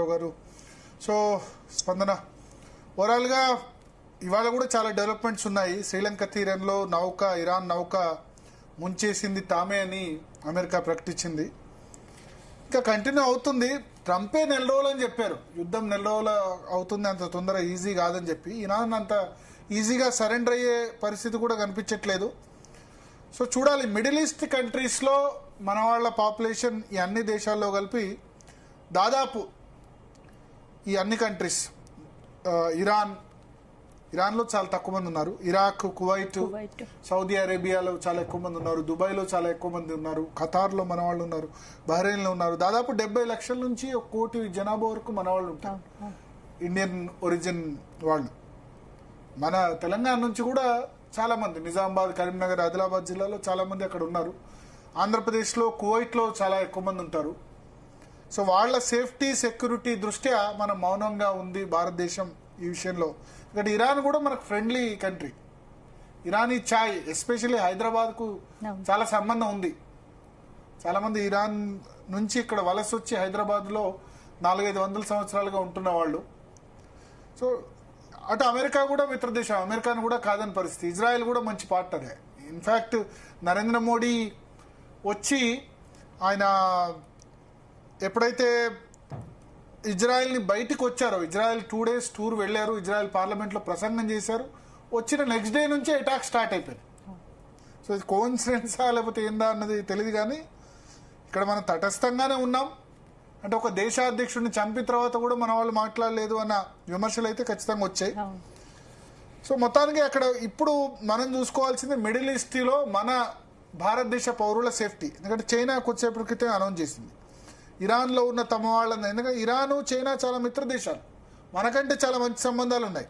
రామారావు గారు. సో స్పందన, ఓవరాల్గా ఇవాళ కూడా చాలా డెవలప్మెంట్స్ ఉన్నాయి. శ్రీలంక తీరంలో నౌక, ఇరాన్ నౌక ముంచేసింది తామే అని అమెరికా ప్రకటించింది. ఇంకా కంటిన్యూ అవుతుంది. ట్రంపే నెల రోజులు అని చెప్పారు, యుద్ధం నెల రోజులు అవుతుంది, అంత తొందర ఈజీ కాదని చెప్పి. ఇరాన్ అంత ఈజీగా సరెండర్ అయ్యే పరిస్థితి కూడా కనిపించట్లేదు. సో చూడాలి. మిడిల్ ఈస్ట్ కంట్రీస్లో మన వాళ్ళ పాపులేషన్ ఈ అన్ని దేశాల్లో కలిపి దాదాపు ఈ అన్ని కంట్రీస్, ఇరాన్లో చాలా తక్కువ మంది ఉన్నారు, ఇరాక్, కువైట్, సౌదీ అరేబియాలో చాలా ఎక్కువ మంది ఉన్నారు, దుబాయ్లో చాలా ఎక్కువ మంది ఉన్నారు, ఖతార్లో మన వాళ్ళు ఉన్నారు, బహ్రెయిన్లో ఉన్నారు. దాదాపు 70 లక్షల నుంచి 1 కోటి జనాభా వరకు మన వాళ్ళు ఉంటారు, ఇండియన్ ఒరిజిన్ వాళ్ళు. మన తెలంగాణ నుంచి కూడా చాలా మంది, నిజామాబాద్, కరీంనగర్, ఆదిలాబాద్ జిల్లాలో చాలా మంది అక్కడ ఉన్నారు. ఆంధ్రప్రదేశ్లో, కువైట్లో చాలా ఎక్కువ మంది ఉంటారు. సో వాళ్ళ సేఫ్టీ, సెక్యూరిటీ దృష్ట్యా మనం మౌనంగా ఉంది భారతదేశం ఈ విషయంలో. ఇక్కడ ఇరాన్ కూడా మనకు ఫ్రెండ్లీ కంట్రీ. ఇరానీ ఛాయ్, ఎస్పెషల్లీ హైదరాబాద్కు చాలా సంబంధం ఉంది. చాలా మంది ఇరాన్ నుంచి ఇక్కడ వలస వచ్చి హైదరాబాద్లో 400-500 సంవత్సరాలుగా ఉంటున్న వాళ్ళు. సో అటు అమెరికా కూడా మిత్రదేశం, అమెరికాను కూడా కాదని పరిస్థితి. ఇజ్రాయెల్ కూడా మంచి పార్ట్నరే. ఇన్ఫ్యాక్ట్ నరేంద్ర మోడీ వచ్చి ఆయన ఎప్పుడైతే ఇజ్రాయెల్ని బయటికి వచ్చారో, ఇజ్రాయెల్ 2 days టూర్ వెళ్ళారు, ఇజ్రాయెల్ పార్లమెంట్లో ప్రసంగం చేశారు, వచ్చిన నెక్స్ట్ డే నుంచే అటాక్ స్టార్ట్ అయిపోయింది. సో ఇది కోఇన్సిడెన్సా లేకపోతే ఏందా అన్నది తెలియదు. కానీ ఇక్కడ మనం తటస్థంగానే ఉన్నాం. అంటే ఒక దేశాధ్యక్షుడిని చంపిన తర్వాత కూడా మన వాళ్ళు మాట్లాడలేదు అన్న విమర్శలు అయితే ఖచ్చితంగా వచ్చాయి. సో మొత్తానికి అక్కడ ఇప్పుడు మనం చూసుకోవాల్సింది మిడిల్ ఈస్ట్లో మన భారతదేశ పౌరుల సేఫ్టీ. ఎందుకంటే చైనా కొద్దిసేపటి క్రితం అనౌన్స్ చేసింది ఇరాన్లో ఉన్న తమ వాళ్ళని. ఎందుకంటే ఇరాను, చైనా చాలా మిత్ర దేశాలు, మనకంటే చాలా మంచి సంబంధాలు ఉన్నాయి.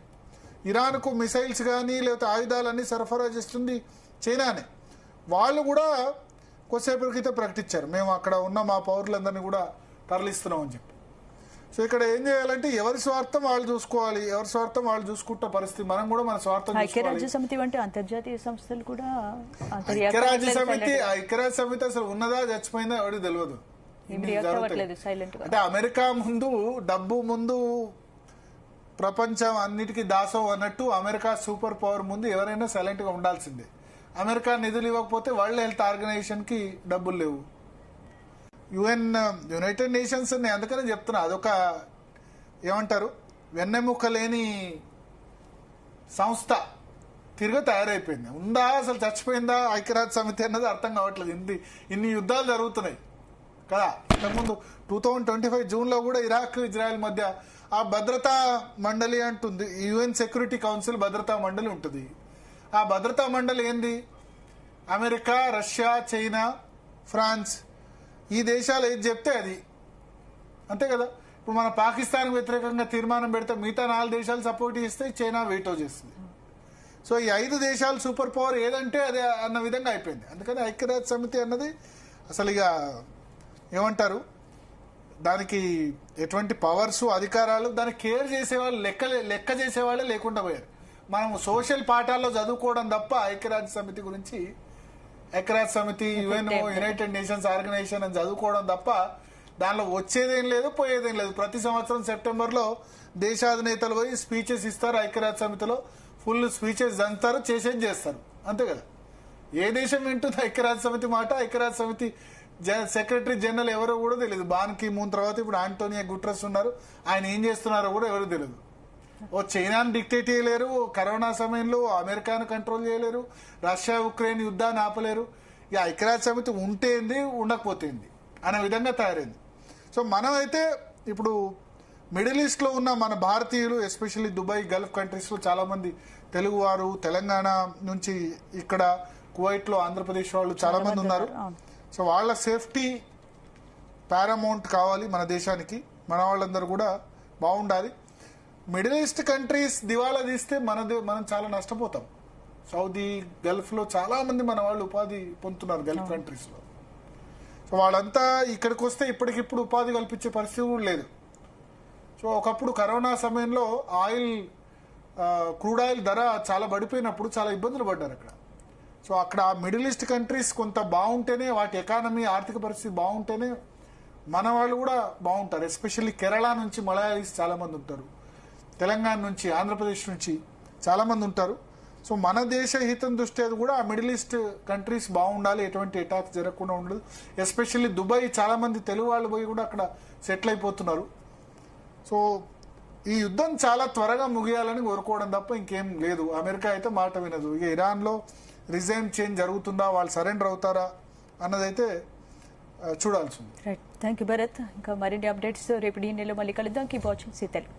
ఇరాన్కు మిసైల్స్ కానీ లేకపోతే ఆయుధాలన్నీ సరఫరా చేస్తుంది చైనానే. వాళ్ళు కూడా కొద్దిసేపటి క్రితం ప్రకటించారు, మేము అక్కడ ఉన్న మా పౌరులందరినీ కూడా తరలిస్తున్నాం అని చెప్పి. సో ఇక్కడ ఏం చేయాలంటే ఎవరి స్వార్థం వాళ్ళు చూసుకోవాలి, ఎవరి స్వార్థం వాళ్ళు చూసుకుంటున్న పరిస్థితి. మనం కూడా మన స్వార్థం, ఐక్యరాజ్య సమితి వంటి అంతర్జాతీయ సంస్థలు కూడా, ఐక్యరాజ్య సమితి అసలు ఉన్నదా చచ్చిపోయిందా ఎవరికి తెలియదు. అంటే అమెరికా ముందు, డబ్బు ముందు ప్రపంచం అన్నిటికీ దాసం అన్నట్టు అమెరికా సూపర్ పవర్ ముందు ఎవరైనా సైలెంట్ గా ఉండాల్సిందే. అమెరికా నిధులు ఇవ్వకపోతే వరల్డ్ హెల్త్ ఆర్గనైజేషన్ కి డబ్బులు లేవు. యునైటెడ్ నేషన్స్ అందుకనే చెప్తున్నా, అదొక ఏమంటారు వెన్నెముక లేని సంస్థ తిరిగి తయారైపోయింది. ఉందా అసలు చచ్చిపోయిందా ఐక్యరాజ్య సమితి అన్నది అర్థం కావట్లేదు. ఇన్ని యుద్ధాలు జరుగుతున్నాయి కదా. ఇంతకుముందు 2025 జూన్లో కూడా ఇరాక్, ఇజ్రాయెల్ మధ్య ఆ భద్రతా మండలి అంటుంది, యుఎన్ సెక్యూరిటీ కౌన్సిల్ భద్రతా మండలి ఉంటుంది. ఆ భద్రతా మండలి ఏంది? అమెరికా, రష్యా, చైనా, ఫ్రాన్స్, ఈ దేశాలు ఏది చెప్తే అది, అంతే కదా. ఇప్పుడు మన పాకిస్తాన్ వ్యతిరేకంగా తీర్మానం పెడితే మిగతా 4 దేశాలు సపోర్ట్ చేస్తే చైనా వీటో చేస్తుంది. సో ఈ 5 దేశాలు సూపర్ పవర్ ఏదంటే అదే అన్న విధంగా అయిపోయింది. అందుకని ఐక్యరాజ్య సమితి అన్నది అసలు ఇక ఏమంటారు, దానికి ఎటువంటి పవర్స్, అధికారాలు, దాన్ని కేర్ చేసేవాళ్ళు, లెక్క చేసేవాళ్ళే లేకుండా పోయారు. మనం సోషల్ పాఠాల్లో చదువుకోవడం తప్ప ఐక్యరాజ్య సమితి గురించి, ఐక్యరాజ్య సమితి, యుఎన్, యునైటెడ్ నేషన్స్ ఆర్గనైజేషన్ అని చదువుకోవడం తప్ప దానిలో వచ్చేదేం లేదు, పోయేదేం లేదు. ప్రతి సంవత్సరం సెప్టెంబర్లో దేశాధినేతలు పోయి స్పీచెస్ ఇస్తారు, ఐక్యరాజ్య సమితిలో ఫుల్ స్పీచెస్ దంతారు, చేసేది చేస్తారు, అంతే కదా. ఏ దేశం వింటుంది ఐక్యరాజ్య సమితి మాట? ఐక్యరాజ్య సమితి సెక్రటరీ జనరల్ ఎవరో కూడా తెలియదు. బాన్ కీ మూన్ తర్వాత ఇప్పుడు ఆంటోనియో గుటెరస్ ఉన్నారు, ఆయన ఏం చేస్తున్నారో కూడా ఎవరు తెలియదు. ఓ చైనాను డిక్టేట్ చేయలేరు, కరోనా సమయంలో అమెరికాను కంట్రోల్ చేయలేరు, రష్యా ఉక్రెయిన్ యుద్ధాన్ని ఆపలేరు. ఇక ఐక్యరాజ్య సమితి ఉంటేంది, ఉండకపోతేంది అనే విధంగా తయారైంది. సో మనం అయితే ఇప్పుడు మిడిల్ ఈస్ట్లో ఉన్న మన భారతీయులు, ఎస్పెషల్లీ దుబాయ్, గల్ఫ్ కంట్రీస్లో చాలామంది తెలుగువారు, తెలంగాణ నుంచి ఇక్కడ కువైట్లో ఆంధ్రప్రదేశ్ వాళ్ళు చాలామంది ఉన్నారు. సో వాళ్ళ సేఫ్టీ పారామౌంట్ కావాలి మన దేశానికి. మన వాళ్ళందరూ కూడా బాగుండాలి. మిడిల్ ఈస్ట్ కంట్రీస్ దివాలా తీస్తే మనం చాలా నష్టపోతాం. సౌదీ, గల్ఫ్లో చాలామంది మన వాళ్ళు ఉపాధి పొందుతున్నారు గల్ఫ్ కంట్రీస్లో. సో వాళ్ళంతా ఇక్కడికి వస్తే ఇప్పటికిప్పుడు ఉపాధి కల్పించే పరిస్థితి కూడా లేదు. సో ఒకప్పుడు కరోనా సమయంలో క్రూడ్ ఆయిల్ ధర చాలా పడిపోయినప్పుడు చాలా ఇబ్బందులు పడ్డారు అక్కడ. సో అక్కడ మిడిల్ ఈస్ట్ కంట్రీస్ కొంత బాగుంటేనే, వాటి ఎకానమీ, ఆర్థిక పరిస్థితి బాగుంటేనే మన వాళ్ళు కూడా బాగుంటారు. ఎస్పెషల్లీ కేరళ నుంచి మలయాళీస్ చాలా మంది ఉంటారు, తెలంగాణ నుంచి, ఆంధ్రప్రదేశ్ నుంచి చాలా మంది ఉంటారు. సో మన దేశ హితం దృష్ట్యా కూడా ఆ మిడిల్ ఈస్ట్ కంట్రీస్ బాగుండాలి, ఎటువంటి అటాక్స్ జరగకుండా ఉండదు. ఎస్పెషల్లీ దుబాయ్ చాలా మంది తెలుగు వాళ్ళు పోయి కూడా అక్కడ సెటిల్ అయిపోతున్నారు. సో ఈ యుద్ధం చాలా త్వరగా ముగియాలని కోరుకోవడం తప్ప ఇంకేం లేదు. అమెరికా అయితే మాట వినదు. ఇక ఇరాన్లో రిజైమ్ చేంజ్ జరుగుతుందా, వాళ్ళు సరెండర్ అవుతారా అన్నదైతే చూడాల్సి ఉంది. Right, thank you Bharat. ఇంకా మరిన్ని అప్డేట్స్ రేపు DNAలో మళ్ళీ కలుద్దాం. Keep watching Zee Telugu.